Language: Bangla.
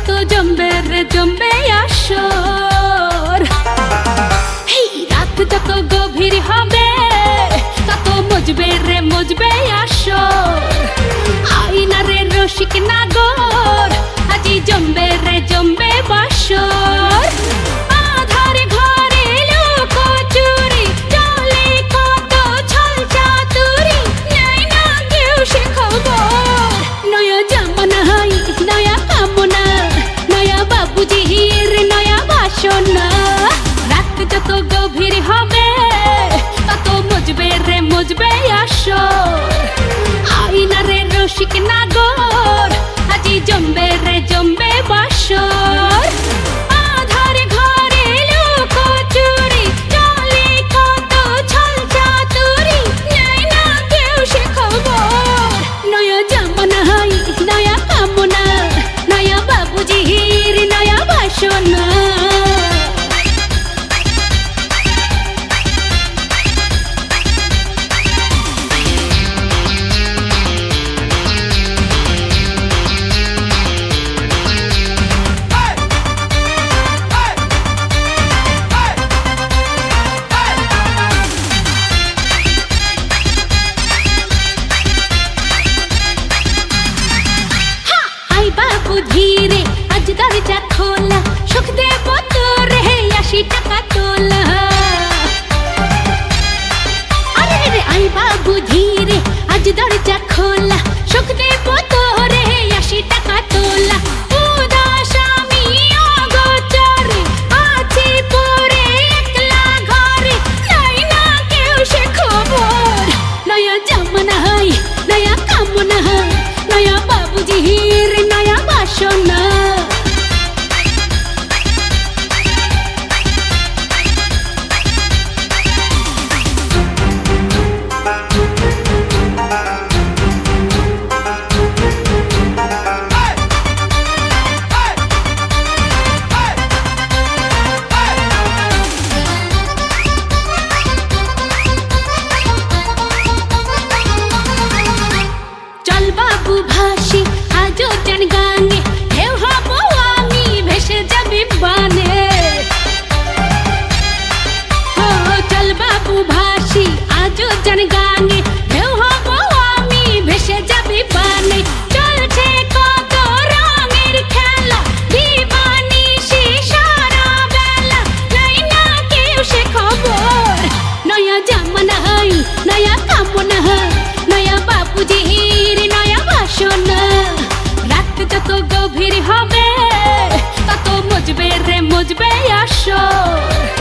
তত জমবে রে জমবে আসর। রাত যত গভীর হবে তত মজবে রে মজবে আসর। আইনা রে রসিক নাগর আজি জমবে রে জমবে বাসর। আধার ঘরে লোক চুরি চলে কত ছল চাতুরি, নেয় না কেউ সে খবর। নয়া জামানা হাই নয়া কামনা, নয়া বাবুজির নয়া বাসনা। রাত যত গভীর হবে তত মজবে রে মজবে আসর। আইনা রে রসিক নাগর আজি জমবে রে জমবে বাসর। আধার ঘরে লোক চুরি চলে কত ছল চাতুরি, নেয় না কেউ সে খবর। নয়া জামানা হাই নয়া কামনা, নয়া বাবুজির নয়া বাসনা। ধীরে আজ দরজা খোলা, সুখ দেব তোরে ৮০ টাকা তোলা। আরে রে আই বাবু ধীরে আজ দরজা খোলা, সুখ দেব তোরে ৮০ টাকা তোলা। উদাস আমি অগোচরে আছি পরে একলা ঘরে, নাই না কেউ সে খবর। নয়া জামানা হাই নয়া কামনা, নয়া বাবুজির নয়া বাসনা। চল বাবু ভাসি আজও জান গানে, ঢেউ হব আমি ভেসে যাবি বানে। চল বাবু ভাসি আজও জান গানে, ঢেউ হব আমি ভেসে যাবি বানে। চলছে কত রঙের খেলা, দিবানিশি সারা বেলা, নাই না কেউ সে খবর। নয়া জামানা হাই নয়া কামনা, নয়া বাবুজির নয়া বাসনা। রাত যত গভীর হবে তত মজবে রে মজবে আসর।